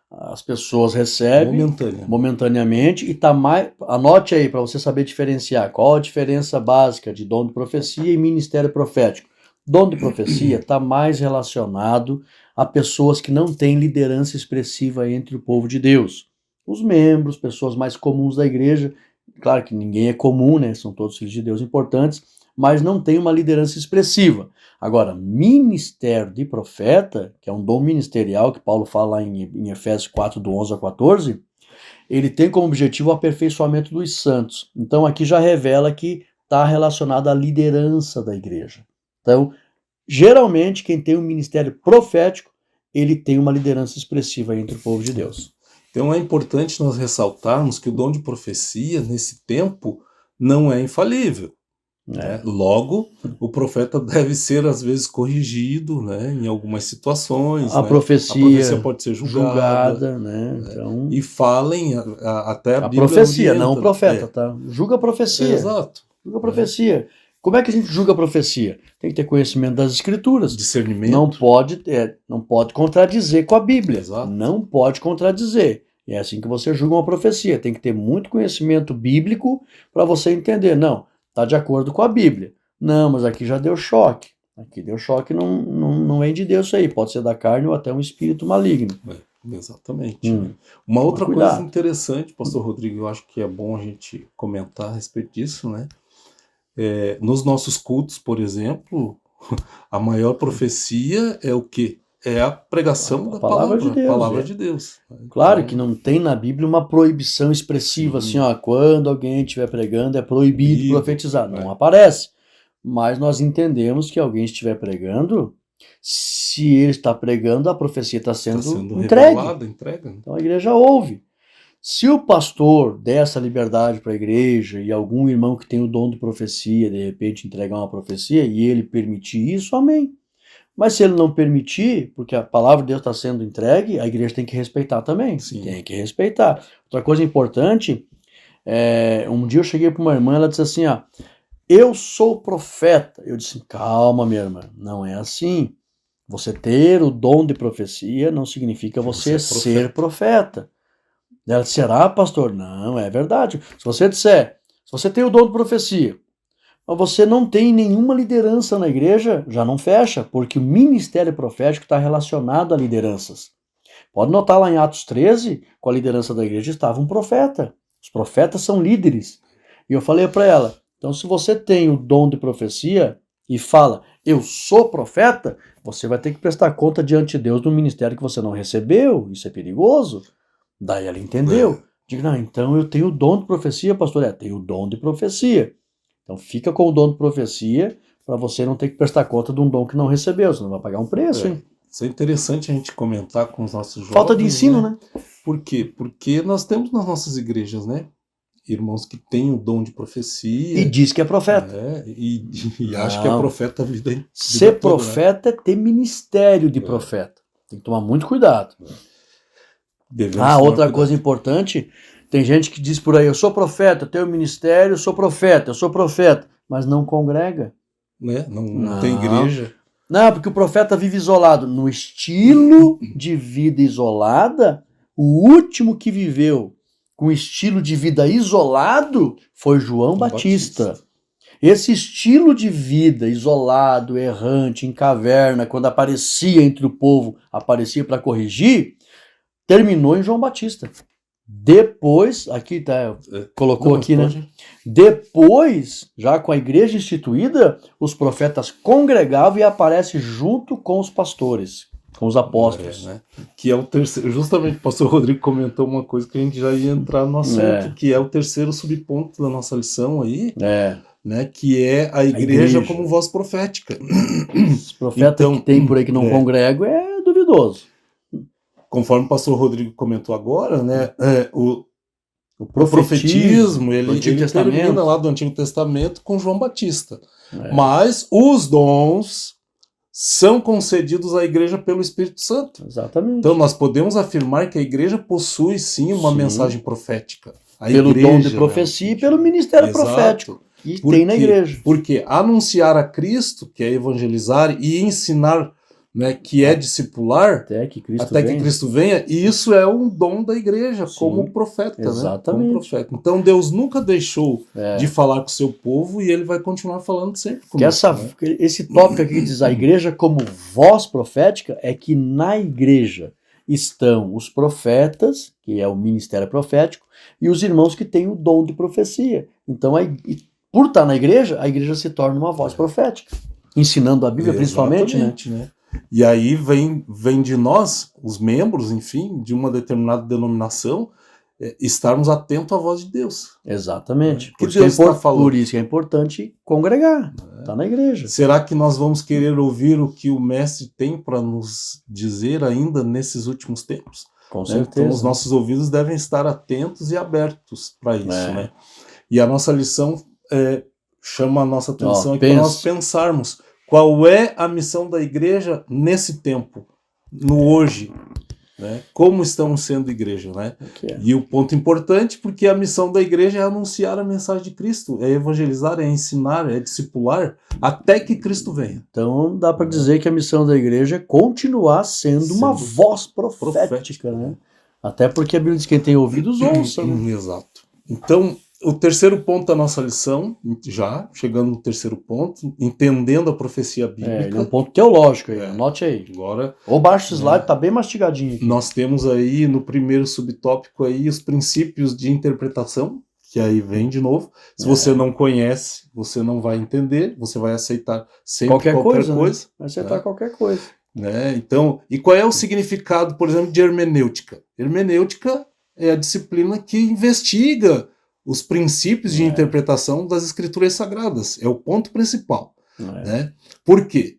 as pessoas recebem momentaneamente e tá mais. Anote aí para você saber diferenciar qual a diferença básica de dom de profecia e ministério profético. Dom de profecia está mais relacionado a pessoas que não têm liderança expressiva entre o povo de Deus. Os membros, pessoas mais comuns da igreja, claro que ninguém é comum, né? São todos filhos de Deus importantes, mas não tem uma liderança expressiva. Agora, ministério de profeta, que é um dom ministerial que Paulo fala lá em Efésios 4, do 11 a 14, ele tem como objetivo o aperfeiçoamento dos santos. Então aqui já revela que está relacionado à liderança da igreja. Então, geralmente, quem tem um ministério profético, ele tem uma liderança expressiva entre o povo de Deus. Então é importante nós ressaltarmos que o dom de profecia, nesse tempo, não é infalível. Né? Logo, o profeta deve ser, às vezes, corrigido, né, em algumas situações. A profecia pode ser julgada, né? Então, e falem até a Bíblia profecia, orienta, não o profeta, tá? Julga a profecia. Exato. Julga a profecia. Como é que a gente julga a profecia? Tem que ter conhecimento das escrituras. Discernimento. Não pode contradizer com a Bíblia. Exato. Não pode contradizer. E é assim que você julga uma profecia. Tem que ter muito conhecimento bíblico para você entender. Não, está de acordo com a Bíblia. Não, mas aqui já deu choque. Aqui deu choque, não vem de Deus isso aí. Pode ser da carne ou até um espírito maligno. Exatamente. Uma outra cuidado. coisa interessante, pastor Rodrigo, eu acho que é bom a gente comentar a respeito disso, né? Nos nossos cultos, por exemplo, a maior profecia é o quê? É a pregação da palavra de Deus. Palavra de Deus. Claro que não tem na Bíblia uma proibição expressiva, assim, ó, quando alguém estiver pregando é proibido profetizar. Não aparece. Mas nós entendemos que alguém estiver pregando, se ele está pregando, a profecia está sendo entregue. Então a igreja ouve. Se o pastor der essa liberdade para a igreja e algum irmão que tem o dom de profecia, de repente entregar uma profecia e ele permitir isso, amém. Mas se ele não permitir, porque a palavra de Deus está sendo entregue, a igreja tem que respeitar também. Sim. Tem que respeitar. Outra coisa importante, um dia eu cheguei para uma irmã, ela disse assim, eu sou profeta. Eu disse, calma, minha irmã, não é assim. Você ter o dom de profecia não significa você ser profeta. Ela disse, será, pastor? Não, é verdade. Se você tem o dom de profecia, mas você não tem nenhuma liderança na igreja, já não fecha, porque o ministério profético está relacionado a lideranças. Pode notar lá em Atos 13, com a liderança da igreja estava um profeta. Os profetas são líderes. E eu falei para ela, então se você tem o dom de profecia e fala, eu sou profeta, você vai ter que prestar conta diante de Deus do ministério que você não recebeu. Isso é perigoso. Daí ela entendeu. Digo, não, então eu tenho o dom de profecia, pastor. Tenho o dom de profecia. Então fica com o dom de profecia para você não ter que prestar conta de um dom que não recebeu, senão vai pagar um preço, hein? Isso é interessante a gente comentar com os nossos jovens. Falta de ensino, né? Por quê? Porque nós temos nas nossas igrejas, né? Irmãos que têm o dom de profecia. E diz que é profeta. E acha que é profeta a vida inteira. Ser profeta é ter ministério de profeta. Tem que tomar muito cuidado. Outra coisa importante, tem gente que diz por aí, eu sou profeta, tenho ministério, eu sou profeta, mas não congrega. Né? Não tem igreja. Não, porque o profeta vive isolado. No estilo de vida isolada, o último que viveu com estilo de vida isolado foi João Batista. Esse estilo de vida isolado, errante, em caverna, quando aparecia entre o povo, aparecia para corrigir, terminou em João Batista. Depois, aqui tá, colocou aqui, né? Depois, já com a igreja instituída, os profetas congregavam e aparecem junto com os pastores, com os apóstolos. Né? Que é o terceiro, justamente o pastor Rodrigo comentou uma coisa que a gente já ia entrar no assunto, que é o terceiro subponto da nossa lição aí, né? Que é a igreja como voz profética. Os profetas que tem por aí que não congregam é duvidoso. Conforme o pastor Rodrigo comentou agora, né, o profetismo, ele termina lá do Antigo Testamento com João Batista. Mas os dons são concedidos à igreja pelo Espírito Santo. Exatamente. Então nós podemos afirmar que a igreja possui sim uma mensagem profética. Pelo dom de profecia e pelo ministério profético. E tem na igreja. Porque anunciar a Cristo, que é evangelizar e ensinar, né, que é discipular, até que Cristo venha, e isso é um dom da igreja, como profeta. Exatamente. Né? Como profeta. Então Deus nunca deixou de falar com o seu povo e ele vai continuar falando sempre conosco. Esse tópico aqui que diz a igreja como voz profética é que na igreja estão os profetas, que é o ministério profético, e os irmãos que têm o dom de profecia. Então, por estar na igreja, a igreja se torna uma voz profética, ensinando a Bíblia principalmente, né? E aí vem de nós, os membros, enfim, de uma determinada denominação, estarmos atentos à voz de Deus. Exatamente. Por isso que é importante congregar, estar na igreja. Será que nós vamos querer ouvir o que o Mestre tem para nos dizer ainda nesses últimos tempos? Com certeza. Então os nossos ouvidos devem estar atentos e abertos para isso. Né? E a nossa lição chama a nossa atenção aqui para nós pensarmos qual é a missão da igreja nesse tempo, no hoje, né? Como estamos sendo igreja, né? E o ponto importante, porque a missão da igreja é anunciar a mensagem de Cristo, é evangelizar, é ensinar, é discipular, até que Cristo venha. Então dá para dizer que a missão da igreja é continuar sendo uma voz profética, né? Até porque a Bíblia diz que quem tem ouvidos ouça, né? Exato. Então, o terceiro ponto da nossa lição, já chegando no terceiro ponto, entendendo a profecia bíblica. Ele é um ponto teológico aí, anote aí. Agora, ou baixa o slide, tá bem mastigadinho aqui. Nós temos aí no primeiro subtópico aí os princípios de interpretação, que aí vem de novo. Se você não conhece, você não vai entender, você vai aceitar sempre qualquer coisa. Né? Vai aceitar qualquer coisa. Né? Então, e qual é o significado, por exemplo, de hermenêutica? Hermenêutica é a disciplina que investiga os princípios de interpretação das escrituras sagradas. É o ponto principal. Né? Por quê?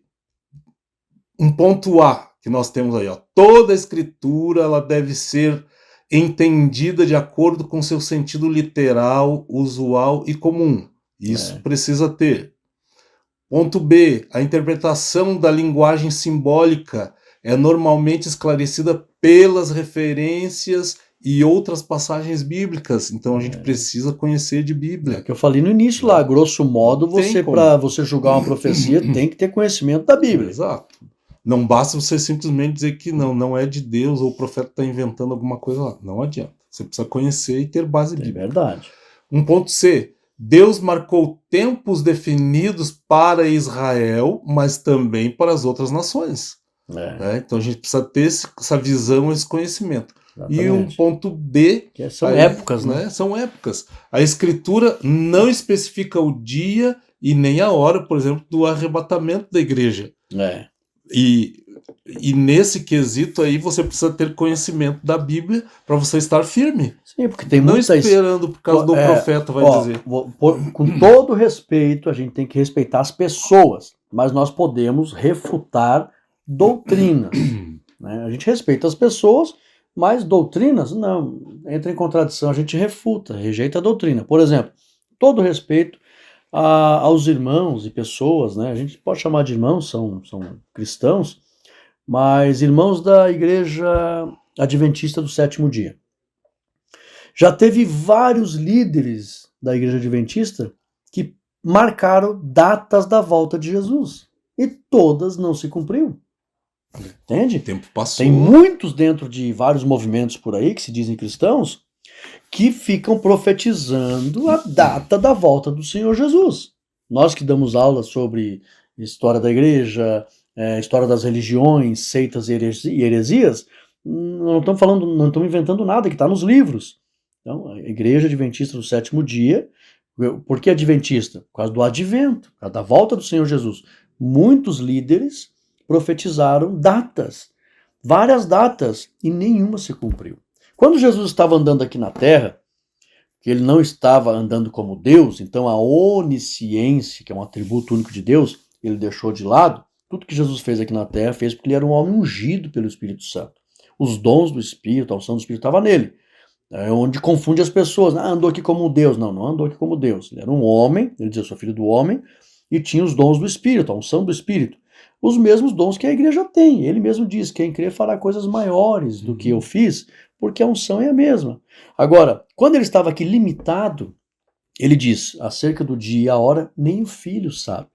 Um ponto A que nós temos aí, ó, toda a escritura ela deve ser entendida de acordo com seu sentido literal, usual e comum. Isso precisa ter. Ponto B, a interpretação da linguagem simbólica é normalmente esclarecida pelas referências e outras passagens bíblicas. Então a gente precisa conhecer de Bíblia. Que eu falei no início lá, grosso modo, para você julgar uma profecia, tem que ter conhecimento da Bíblia. Exato. Não basta você simplesmente dizer que não é de Deus ou o profeta está inventando alguma coisa lá. Não adianta. Você precisa conhecer e ter base bíblica. É verdade. Um ponto C. Deus marcou tempos definidos para Israel, mas também para as outras nações. Então a gente precisa ter essa visão, esse conhecimento. Exatamente. E um ponto D. Que são épocas, né? São épocas. A Escritura não especifica o dia e nem a hora, por exemplo, do arrebatamento da igreja. E nesse quesito aí você precisa ter conhecimento da Bíblia para você estar firme. Sim, porque tem não esperando por causa do profeta vai dizer. Com todo respeito, a gente tem que respeitar as pessoas, mas nós podemos refutar doutrinas. Né? A gente respeita as pessoas, mas doutrinas, não. Entra em contradição, a gente refuta, rejeita a doutrina. Por exemplo, todo respeito aos irmãos e pessoas, né? A gente pode chamar de irmãos, são cristãos, mas irmãos da Igreja Adventista do Sétimo Dia. Já teve vários líderes da Igreja Adventista que marcaram datas da volta de Jesus. E todas não se cumpriu. Entende? O tempo passou. Tem muitos dentro de vários movimentos por aí que se dizem cristãos que ficam profetizando a data da volta do Senhor Jesus. Nós que damos aulas sobre história da igreja, história das religiões, seitas e heresias, não estamos falando, não estamos inventando nada que está nos livros. Então, a Igreja Adventista do Sétimo Dia, por que Adventista? Por causa do advento, por causa da volta do Senhor Jesus. Muitos líderes profetizaram datas, várias datas, e nenhuma se cumpriu. Quando Jesus estava andando aqui na Terra, que ele não estava andando como Deus, então a onisciência, que é um atributo único de Deus, ele deixou de lado. Tudo que Jesus fez aqui na Terra, fez porque ele era um homem ungido pelo Espírito Santo. Os dons do Espírito, a unção do Espírito estava nele. É onde confunde as pessoas. Andou aqui como Deus. Não andou aqui como Deus. Ele era um homem, ele dizia, sou filho do homem, e tinha os dons do Espírito, a unção do Espírito. Os mesmos dons que a igreja tem. Ele mesmo diz, quem crê fará coisas maiores do que eu fiz, porque a unção é a mesma. Agora, quando ele estava aqui limitado, ele diz, acerca do dia e a hora, nem o filho sabe.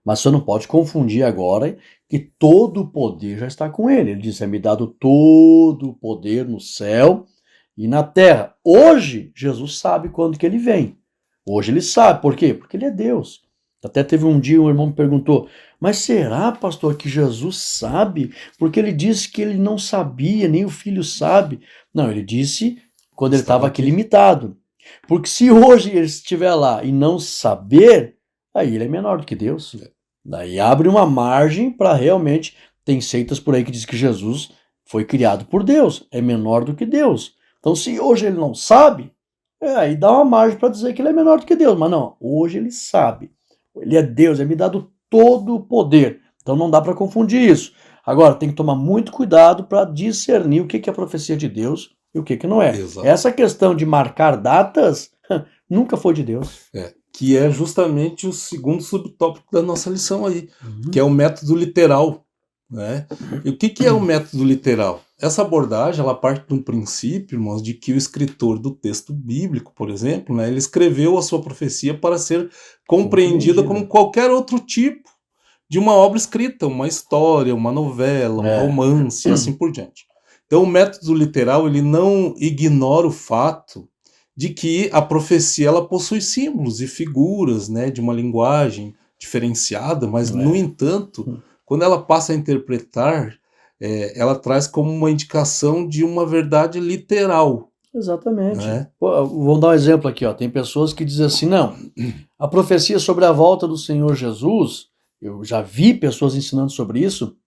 Mas você não pode confundir agora que todo o poder já está com ele. Ele diz, é-me dado todo o poder no céu e na terra. Hoje, Jesus sabe quando que ele vem. Hoje ele sabe. Por quê? Porque ele é Deus. Até teve um dia um irmão me perguntou, mas será, pastor, que Jesus sabe? Porque ele disse que ele não sabia, nem o filho sabe. Não, ele disse quando ele estava aqui limitado. Porque se hoje ele estiver lá e não saber, aí ele é menor do que Deus. Daí abre uma margem para realmente, tem seitas por aí que diz que Jesus foi criado por Deus, é menor do que Deus. Então se hoje ele não sabe, aí dá uma margem para dizer que ele é menor do que Deus. Mas não, hoje ele sabe. Ele é Deus, é me dado todo o poder. Então não dá para confundir isso. Agora, tem que tomar muito cuidado para discernir o que é profecia de Deus e o que não é. Exato. Essa questão de marcar datas nunca foi de Deus. Que é justamente o segundo subtópico da nossa lição aí, que é o método literal. Né? E o que é o método literal? Essa abordagem ela parte de um princípio, irmãos, de que o escritor do texto bíblico, por exemplo, né, ele escreveu a sua profecia para ser compreendida como qualquer outro tipo de uma obra escrita, uma história, uma novela, um romance, e assim por diante. Então o método literal ele não ignora o fato de que a profecia ela possui símbolos e figuras, né, de uma linguagem diferenciada, mas no entanto, quando ela passa a interpretar, ela traz como uma indicação de uma verdade literal. Exatamente. Né? Pô, vamos dar um exemplo aqui, ó. Tem pessoas que dizem assim, não, a profecia sobre a volta do Senhor Jesus, eu já vi pessoas ensinando sobre isso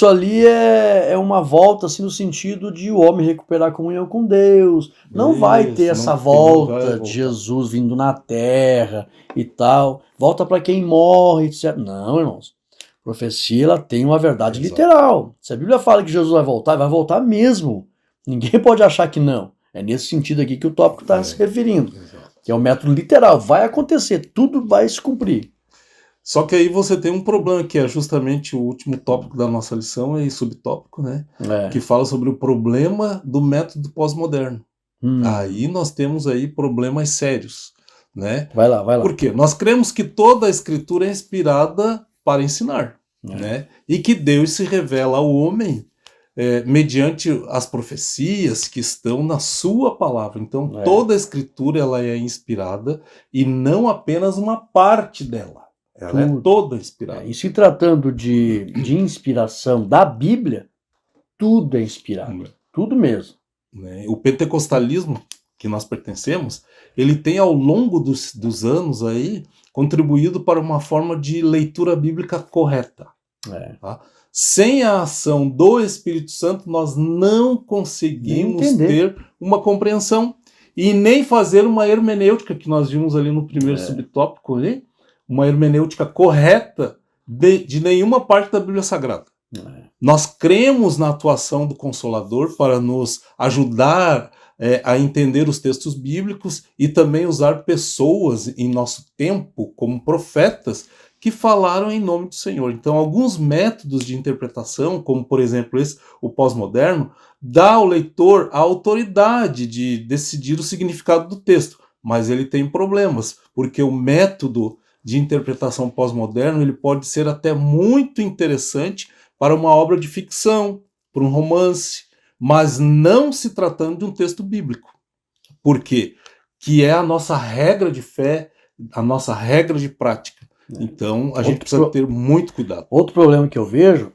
ali é uma volta assim, no sentido de o homem recuperar a comunhão com Deus. Não vai ter essa volta de Jesus vindo na terra e tal. Volta para quem morre, etc. Não, irmãos. A profecia ela tem uma verdade literal. Se a Bíblia fala que Jesus vai voltar mesmo. Ninguém pode achar que não. É nesse sentido aqui que o tópico está se referindo. Que é o método literal. Vai acontecer, tudo vai se cumprir. Só que aí você tem um problema, que é justamente o último tópico da nossa lição, e subtópico, né? Que fala sobre o problema do método pós-moderno. Aí nós temos aí problemas sérios, né? Vai lá. Por quê? Nós cremos que toda a escritura é inspirada para ensinar, né? E que Deus se revela ao homem mediante as profecias que estão na sua palavra. Então toda a escritura ela é inspirada e não apenas uma parte dela. Ela é toda inspirada. E se tratando de inspiração da Bíblia, tudo é inspirado. Tudo mesmo. O pentecostalismo que nós pertencemos, ele tem ao longo dos anos aí contribuído para uma forma de leitura bíblica correta. Tá? Sem a ação do Espírito Santo, nós não conseguimos ter uma compreensão e nem fazer uma hermenêutica, que nós vimos ali no primeiro subtópico ali, uma hermenêutica correta de nenhuma parte da Bíblia Sagrada. Nós cremos na atuação do Consolador para nos ajudar a entender os textos bíblicos e também usar pessoas em nosso tempo como profetas que falaram em nome do Senhor. Então, alguns métodos de interpretação, como por exemplo o pós-moderno, dá ao leitor a autoridade de decidir o significado do texto, mas ele tem problemas, porque o método de interpretação pós-moderno ele pode ser até muito interessante para uma obra de ficção, para um romance, mas não se tratando de um texto bíblico. Por quê? Que é a nossa regra de fé, a nossa regra de prática. Então, a gente precisa ter muito cuidado. Outro problema que eu vejo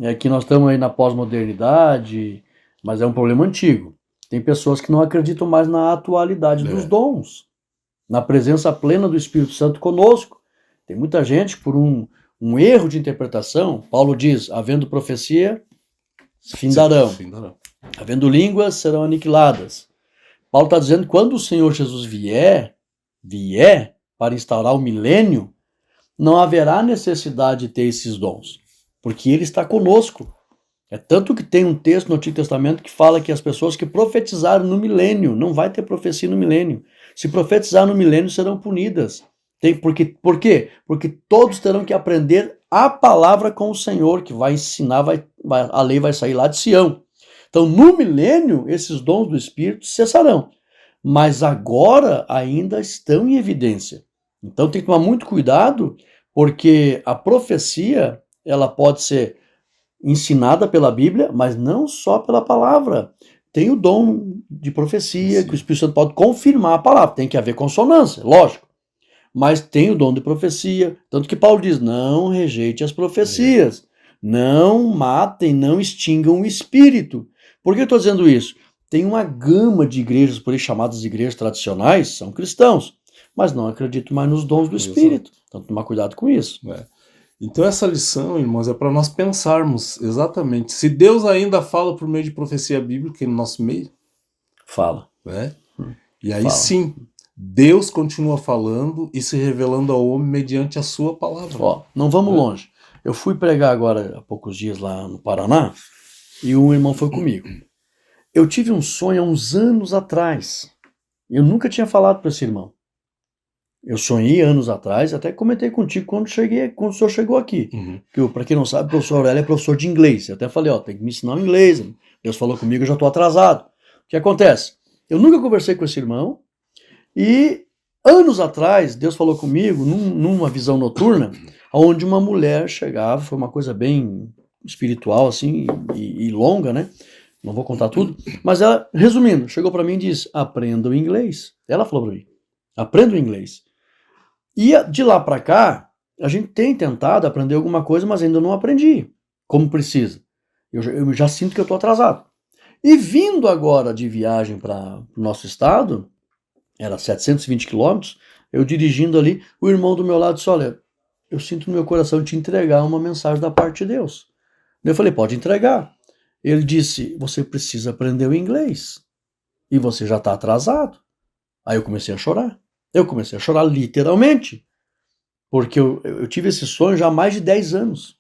é que nós estamos aí na pós-modernidade, mas é um problema antigo. Tem pessoas que não acreditam mais na atualidade dos dons, na presença plena do Espírito Santo conosco. Tem muita gente, por um erro de interpretação, Paulo diz, havendo profecia, findarão. Havendo línguas, serão aniquiladas. Paulo está dizendo que quando o Senhor Jesus vier para instaurar o milênio, não haverá necessidade de ter esses dons, porque ele está conosco. É tanto que tem um texto no Antigo Testamento que fala que as pessoas que profetizaram no milênio, não vai ter profecia no milênio. Se profetizar no milênio, serão punidas. Por quê? Porque todos terão que aprender a palavra com o Senhor, que vai ensinar, a lei vai sair lá de Sião. Então, no milênio, esses dons do Espírito cessarão. Mas agora ainda estão em evidência. Então, tem que tomar muito cuidado, porque a profecia, ela pode ser ensinada pela Bíblia, mas não só pela palavra. Tem o dom de profecia, que o Espírito Santo pode confirmar a palavra. Tem que haver consonância, lógico. Mas tem o dom de profecia. Tanto que Paulo diz, não rejeite as profecias. Não matem, não extingam o Espírito. Por que eu estou dizendo isso? Tem uma gama de igrejas, por aí chamadas igrejas tradicionais, são cristãos, mas não acreditam mais nos dons do Espírito. Então, tomar cuidado com isso. Então essa lição, irmãos, é para nós pensarmos exatamente se Deus ainda fala por meio de profecia bíblica no nosso meio. Fala. E aí sim, Deus continua falando e se revelando ao homem mediante a sua palavra. Não vamos longe. Eu fui pregar agora há poucos dias lá no Paraná e um irmão foi comigo. Eu tive um sonho há uns anos atrás. Eu nunca tinha falado para esse irmão. Eu sonhei anos atrás, até comentei contigo quando o senhor chegou aqui. Que para quem não sabe, o professor Aurélio é professor de inglês. Eu até falei, tem que me ensinar o inglês. Deus falou comigo, eu já estou atrasado. O que acontece? Eu nunca conversei com esse irmão e anos atrás, Deus falou comigo numa visão noturna, onde uma mulher chegava, foi uma coisa bem espiritual, assim, e longa, né? Não vou contar tudo. Mas ela, resumindo, chegou para mim e disse, aprenda o inglês. Ela falou para mim, aprenda o inglês. E de lá para cá, a gente tem tentado aprender alguma coisa, mas ainda não aprendi como precisa. Eu já sinto que eu estou atrasado. E vindo agora de viagem para o nosso estado, era 720 quilômetros, eu dirigindo ali, o irmão do meu lado disse, olha, eu sinto no meu coração te entregar uma mensagem da parte de Deus. Eu falei, pode entregar. Ele disse, você precisa aprender o inglês. E você já está atrasado. Aí eu comecei a chorar. Eu comecei a chorar literalmente. Porque eu tive esse sonho já há mais de 10 anos.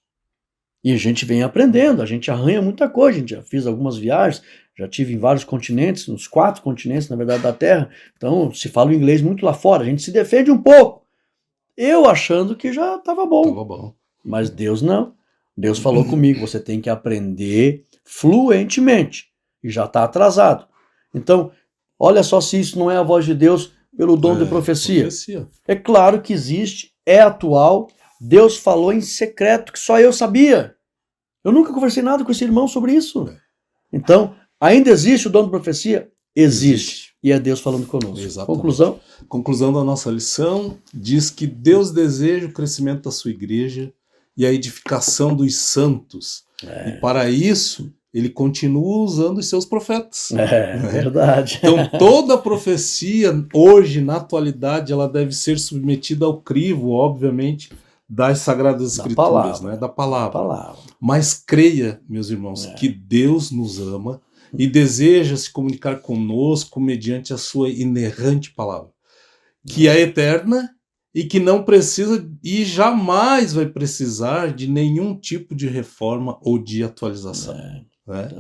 E a gente vem aprendendo, a gente arranha muita coisa. A gente já fiz algumas viagens, já tive em vários continentes, nos 4 continentes, na verdade, da Terra. Então, se fala o inglês muito lá fora. A gente se defende um pouco. Eu achando que já estava bom. Tava bom. Mas Deus não. Deus falou comigo, você tem que aprender fluentemente. E já está atrasado. Então, olha só se isso não é a voz de Deus pelo dom de profecia. É claro que existe, é atual. Deus falou em secreto, que só eu sabia. Eu nunca conversei nada com esse irmão sobre isso. Então, ainda existe o dom de profecia? Existe. E é Deus falando conosco. Exatamente. Conclusão? Conclusão da nossa lição diz que Deus deseja o crescimento da sua igreja e a edificação dos santos. E para isso, ele continua usando os seus profetas. É verdade. Então, toda profecia, hoje, na atualidade, ela deve ser submetida ao crivo, obviamente, das Sagradas Escrituras, da palavra. Mas creia, meus irmãos, que Deus nos ama e deseja se comunicar conosco mediante a sua inerrante palavra, que é eterna e que não precisa e jamais vai precisar de nenhum tipo de reforma ou de atualização.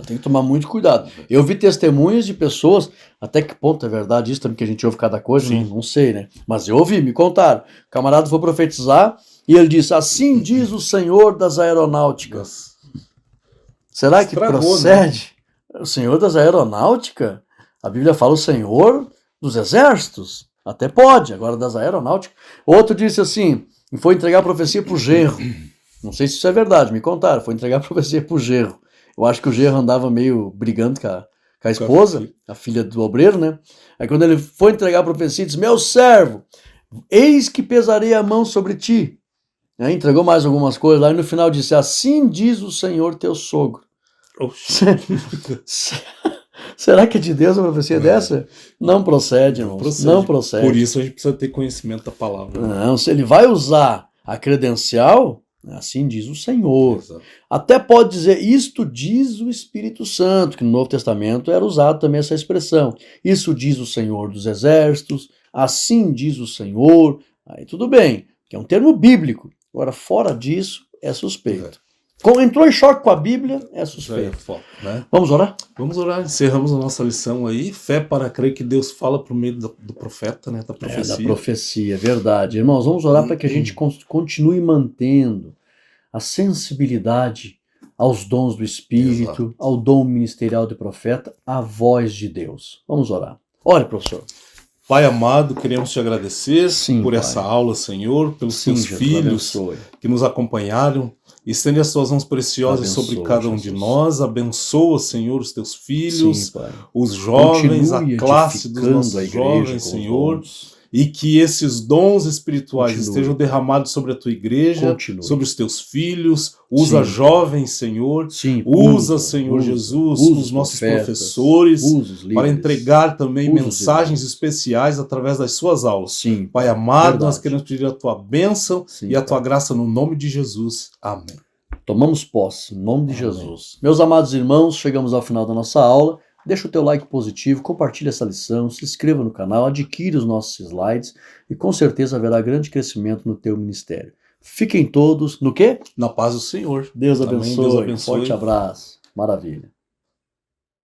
Tem que tomar muito cuidado. Eu vi testemunhos de pessoas, até que ponto é verdade isso também, que a gente ouve cada coisa, não sei, né? Mas eu ouvi, me contaram. O camarada foi profetizar e ele disse, assim diz o Senhor das Aeronáuticas. Será que procede? Né? O Senhor das Aeronáuticas? A Bíblia fala o Senhor dos Exércitos. Até pode, agora das Aeronáuticas. Outro disse assim, foi entregar a profecia para o genro. Não sei se isso é verdade, me contaram. Foi entregar a profecia para o genro. Eu acho que o genro andava meio brigando com a esposa, a filha do obreiro, né? Aí quando ele foi entregar a profecia, disse, meu servo, eis que pesarei a mão sobre ti. Aí entregou mais algumas coisas lá e no final disse, assim diz o Senhor teu sogro. Será que é de Deus a profecia dessa? Não procede, irmãos. Não procede. Por isso a gente precisa ter conhecimento da palavra. Não, se ele vai usar a credencial, assim diz o Senhor. Exato. Até pode dizer, isto diz o Espírito Santo, que no Novo Testamento era usado também essa expressão. Isso diz o Senhor dos Exércitos, assim diz o Senhor. Aí tudo bem, que é um termo bíblico. Agora, fora disso, é suspeito. Entrou em choque com a Bíblia, é suspeito. Né? Vamos orar? Vamos orar. Encerramos a nossa lição aí. Fé para crer que Deus fala por meio do profeta, né? Da profecia. Da profecia, verdade. Irmãos, vamos orar para que a gente continue mantendo a sensibilidade aos dons do Espírito, ao dom ministerial do profeta, à voz de Deus. Vamos orar. Ore, professor. Pai amado, queremos te agradecer por essa aula, Senhor, pelos teus filhos que nos acompanharam. Estende as tuas mãos preciosas sobre cada um de nós. Abençoa, Senhor, os teus filhos, os jovens, a classe dos nossos jovens, Senhor. E que esses dons espirituais estejam derramados sobre a tua igreja, sobre os teus filhos. Usa jovens, Senhor. Usa, Senhor Jesus, os nossos professores, para entregar também mensagens especiais através das suas aulas. Pai amado, nós queremos pedir a tua bênção e a tua graça no nome de Jesus. Amém. Tomamos posse, em nome de Jesus. Meus amados irmãos, chegamos ao final da nossa aula. Deixa o teu like positivo, compartilhe essa lição, se inscreva no canal, adquire os nossos slides e com certeza haverá grande crescimento no teu ministério. Fiquem todos no quê? Na paz do Senhor. Deus abençoe. Amém. Deus abençoe. Forte abraço. Maravilha.